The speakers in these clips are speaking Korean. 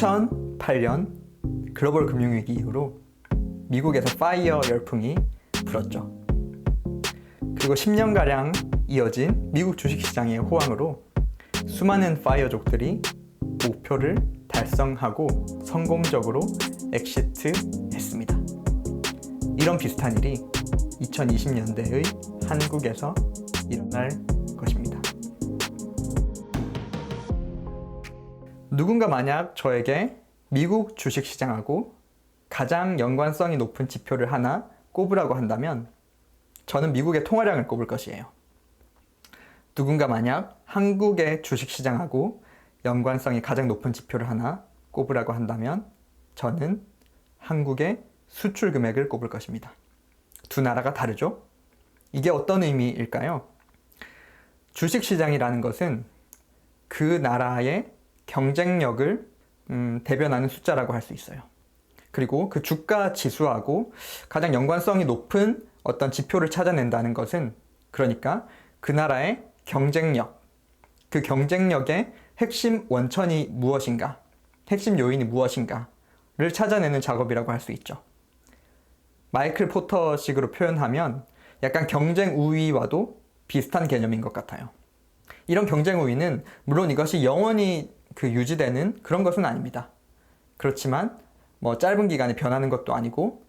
2008년 글로벌 금융위기 이후로 미국에서 파이어 열풍이 불었죠. 그리고 10년가량 이어진 미국 주식시장의 호황으로 수많은 파이어족들이 목표를 달성하고 성공적으로 엑시트했습니다. 이런 비슷한 일이 2020년대의 한국에서 일어날 것입니다. 누군가 만약 저에게 미국 주식시장하고 가장 연관성이 높은 지표를 하나 꼽으라고 한다면 저는 미국의 통화량을 꼽을 것이에요. 누군가 만약 한국의 주식시장하고 연관성이 가장 높은 지표를 하나 꼽으라고 한다면 저는 한국의 수출 금액을 꼽을 것입니다. 두 나라가 다르죠? 이게 어떤 의미일까요? 주식시장이라는 것은 그 나라의 경쟁력을 대변하는 숫자라고 할 수 있어요. 그리고 그 주가 지수하고 가장 연관성이 높은 어떤 지표를 찾아낸다는 것은 그러니까 그 나라의 경쟁력, 그 경쟁력의 핵심 원천이 무엇인가, 핵심 요인이 무엇인가를 찾아내는 작업이라고 할 수 있죠. 마이클 포터식으로 표현하면 약간 경쟁 우위와도 비슷한 개념인 것 같아요. 이런 경쟁 우위는 물론 이것이 영원히 유지되는 그런 것은 아닙니다. 그렇지만 짧은 기간에 변하는 것도 아니고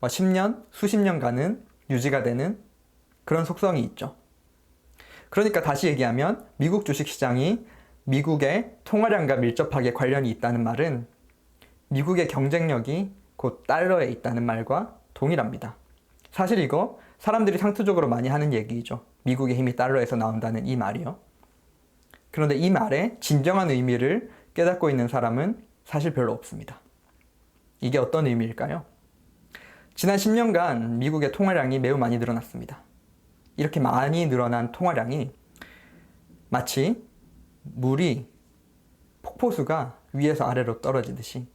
10년, 수십 년간은 유지가 되는 그런 속성이 있죠. 그러니까 다시 얘기하면 미국 주식시장이 미국의 통화량과 밀접하게 관련이 있다는 말은 미국의 경쟁력이 곧 달러에 있다는 말과 동일합니다. 사실 이거 사람들이 상투적으로 많이 하는 얘기죠. 미국의 힘이 달러에서 나온다는 이 말이요. 그런데 이 말의 진정한 의미를 깨닫고 있는 사람은 사실 별로 없습니다. 이게 어떤 의미일까요? 지난 10년간 미국의 통화량이 매우 많이 늘어났습니다. 이렇게 많이 늘어난 통화량이 마치 물이 폭포수가 위에서 아래로 떨어지듯이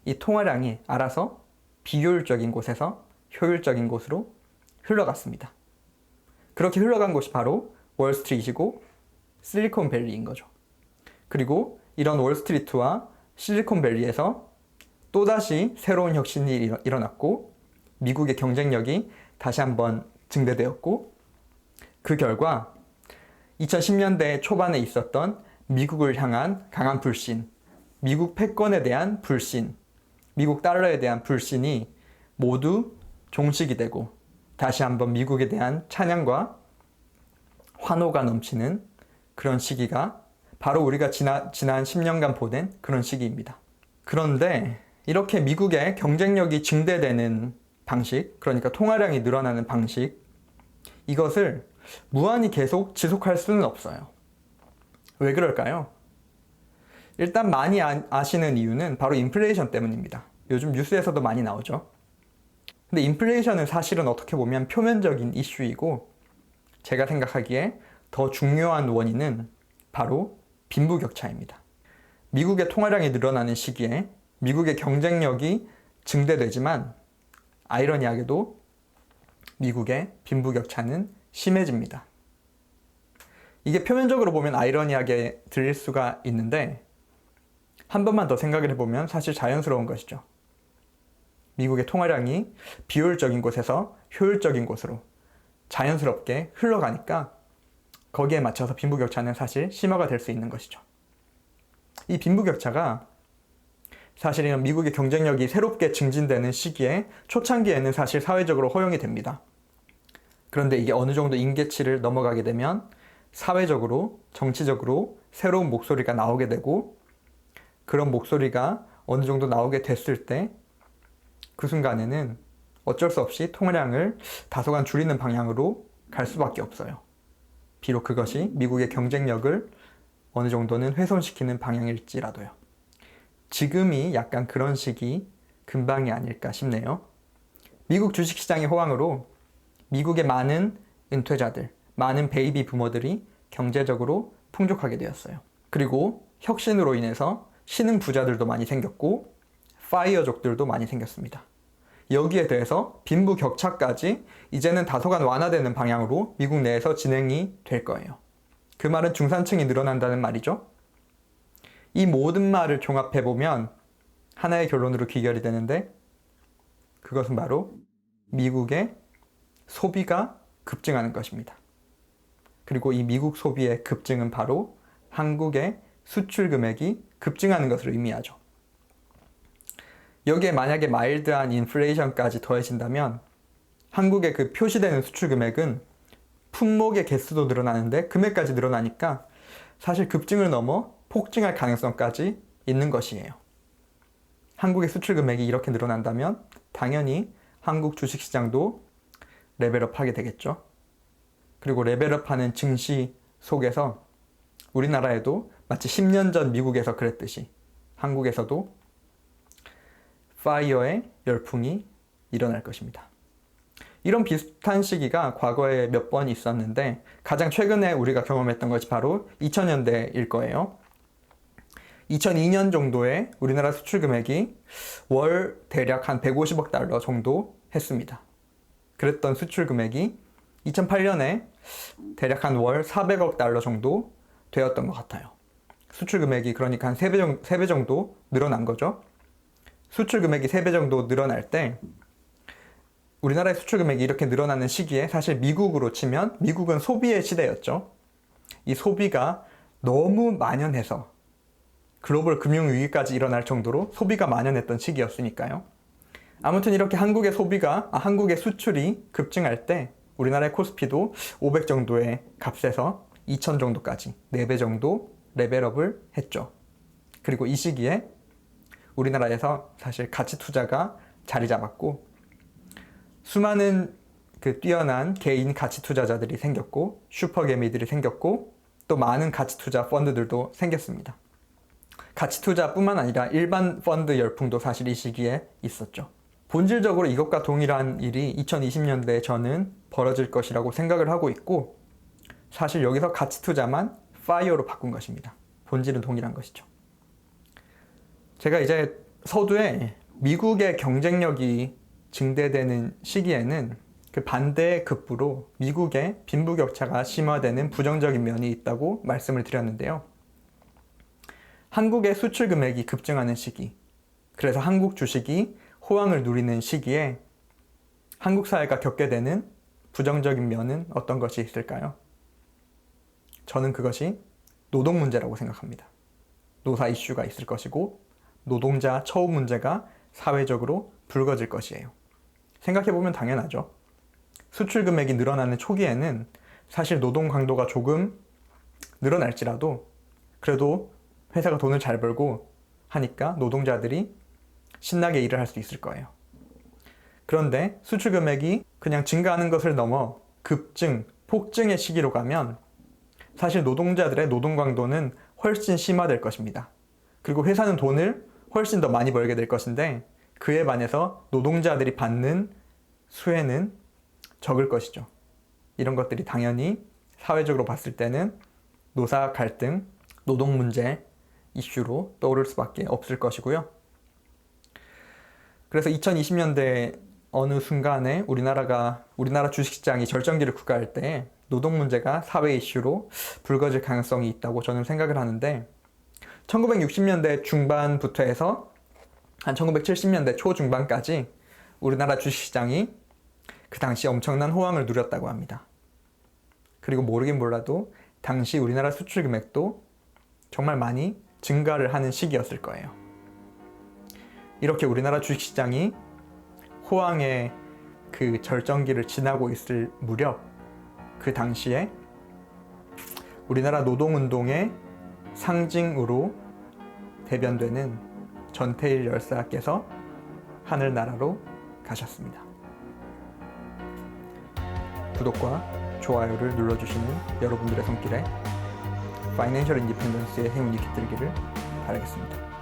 이 통화량이 알아서 비효율적인 곳에서 효율적인 곳으로 흘러갔습니다. 그렇게 흘러간 곳이 바로 월스트리트이고 실리콘밸리인 거죠. 그리고 이런 월스트리트와 실리콘밸리에서 또다시 새로운 혁신이 일어났고 미국의 경쟁력이 다시 한번 증대되었고 그 결과 2010년대 초반에 있었던 미국을 향한 강한 불신, 미국 패권에 대한 불신, 미국 달러에 대한 불신이 모두 종식이 되고 다시 한번 미국에 대한 찬양과 환호가 넘치는 그런 시기가 바로 우리가 지난 10년간 보낸 그런 시기입니다. 그런데 이렇게 미국의 경쟁력이 증대되는 방식, 그러니까 통화량이 늘어나는 방식, 이것을 무한히 계속 지속할 수는 없어요. 왜 그럴까요? 일단 많이 아시는 이유는 바로 인플레이션 때문입니다. 요즘 뉴스에서도 많이 나오죠. 근데 인플레이션은 사실은 어떻게 보면 표면적인 이슈이고 제가 생각하기에 더 중요한 원인은 바로 빈부격차입니다. 미국의 통화량이 늘어나는 시기에 미국의 경쟁력이 증대되지만 아이러니하게도 미국의 빈부격차는 심해집니다. 이게 표면적으로 보면 아이러니하게 들릴 수가 있는데 한 번만 더 생각을 해보면 사실 자연스러운 것이죠. 미국의 통화량이 비효율적인 곳에서 효율적인 곳으로 자연스럽게 흘러가니까 거기에 맞춰서 빈부격차는 사실 심화가 될 수 있는 것이죠. 이 빈부격차가 사실은 미국의 경쟁력이 새롭게 증진되는 시기에 초창기에는 사실 사회적으로 허용이 됩니다. 그런데 이게 어느 정도 임계치를 넘어가게 되면 사회적으로, 정치적으로 새로운 목소리가 나오게 되고 그런 목소리가 어느 정도 나오게 됐을 때 그 순간에는 어쩔 수 없이 통화량을 다소간 줄이는 방향으로 갈 수밖에 없어요. 비록 그것이 미국의 경쟁력을 어느 정도는 훼손시키는 방향일지라도요. 지금이 약간 그런 시기 근방이 아닐까 싶네요. 미국 주식시장의 호황으로 미국의 많은 은퇴자들, 많은 베이비 부모들이 경제적으로 풍족하게 되었어요. 그리고 혁신으로 인해서 신흥 부자들도 많이 생겼고 파이어족들도 많이 생겼습니다. 여기에 대해서 빈부 격차까지 이제는 다소간 완화되는 방향으로 미국 내에서 진행이 될 거예요. 그 말은 중산층이 늘어난다는 말이죠. 이 모든 말을 종합해보면 하나의 결론으로 귀결이 되는데 그것은 바로 미국의 소비가 급증하는 것입니다. 그리고 이 미국 소비의 급증은 바로 한국의 수출 금액이 급증하는 것을 의미하죠. 여기에 만약에 마일드한 인플레이션까지 더해진다면 한국의 그 표시되는 수출 금액은 품목의 개수도 늘어나는데 금액까지 늘어나니까 사실 급증을 넘어 폭증할 가능성까지 있는 것이에요. 한국의 수출 금액이 이렇게 늘어난다면 당연히 한국 주식시장도 레벨업 하게 되겠죠. 그리고 레벨업하는 증시 속에서 우리나라에도 마치 10년 전 미국에서 그랬듯이 한국에서도 파이어의 열풍이 일어날 것입니다. 이런 비슷한 시기가 과거에 몇 번 있었는데 가장 최근에 우리가 경험했던 것이 바로 2000년대일 거예요. 2002년 정도에 우리나라 수출 금액이 월 대략 한 150억 달러 정도 했습니다. 그랬던 수출 금액이 2008년에 대략 한 월 400억 달러 정도 되었던 것 같아요. 수출 금액이 그러니까 한 3배 정도 늘어난 거죠. 수출 금액이 3배 정도 늘어날 때 우리나라의 수출 금액이 이렇게 늘어나는 시기에 사실 미국으로 치면 미국은 소비의 시대였죠. 이 소비가 너무 만연해서 글로벌 금융위기까지 일어날 정도로 소비가 만연했던 시기였으니까요. 아무튼 이렇게 한국의 수출이 급증할 때 우리나라의 코스피도 500 정도의 값에서 2000 정도까지 4배 정도 레벨업을 했죠. 그리고 이 시기에 우리나라에서 사실 가치 투자가 자리 잡았고 수많은 그 뛰어난 개인 가치 투자자들이 생겼고 슈퍼개미들이 생겼고 또 많은 가치 투자 펀드들도 생겼습니다. 가치 투자뿐만 아니라 일반 펀드 열풍도 사실 이 시기에 있었죠. 본질적으로 이것과 동일한 일이 2020년대에 저는 벌어질 것이라고 생각을 하고 있고 사실 여기서 가치 투자만 파이어로 바꾼 것입니다. 본질은 동일한 것이죠. 제가 이제 서두에 미국의 경쟁력이 증대되는 시기에는 그 반대의 급부로 미국의 빈부격차가 심화되는 부정적인 면이 있다고 말씀을 드렸는데요. 한국의 수출 금액이 급증하는 시기, 그래서 한국 주식이 호황을 누리는 시기에 한국 사회가 겪게 되는 부정적인 면은 어떤 것이 있을까요? 저는 그것이 노동 문제라고 생각합니다. 노사 이슈가 있을 것이고 노동자 처우 문제가 사회적으로 불거질 것이에요. 생각해보면 당연하죠. 수출 금액이 늘어나는 초기에는 사실 노동 강도가 조금 늘어날지라도 그래도 회사가 돈을 잘 벌고 하니까 노동자들이 신나게 일을 할 수 있을 거예요. 그런데 수출 금액이 그냥 증가하는 것을 넘어 급증, 폭증의 시기로 가면 사실 노동자들의 노동 강도는 훨씬 심화될 것입니다. 그리고 회사는 돈을 훨씬 더 많이 벌게 될 것인데 그에 반해서 노동자들이 받는 수혜는 적을 것이죠. 이런 것들이 당연히 사회적으로 봤을 때는 노사 갈등, 노동 문제 이슈로 떠오를 수밖에 없을 것이고요. 그래서 2020년대 어느 순간에 우리나라 주식시장이 절정기를 구가할 때 노동 문제가 사회 이슈로 불거질 가능성이 있다고 저는 생각을 하는데 1960년대 중반부터 해서 한 1970년대 초중반까지 우리나라 주식시장이 그 당시 엄청난 호황을 누렸다고 합니다. 그리고 모르긴 몰라도 당시 우리나라 수출 금액도 정말 많이 증가를 하는 시기였을 거예요. 이렇게 우리나라 주식시장이 호황의 그 절정기를 지나고 있을 무렵 그 당시에 우리나라 노동운동의 상징으로 대변되는 전태일 열사께서 하늘나라로 가셨습니다. 구독과 좋아요를 눌러주시는 여러분들의 손길에 파이낸셜 인디펜던스의 행운이 깃들기를 바라겠습니다.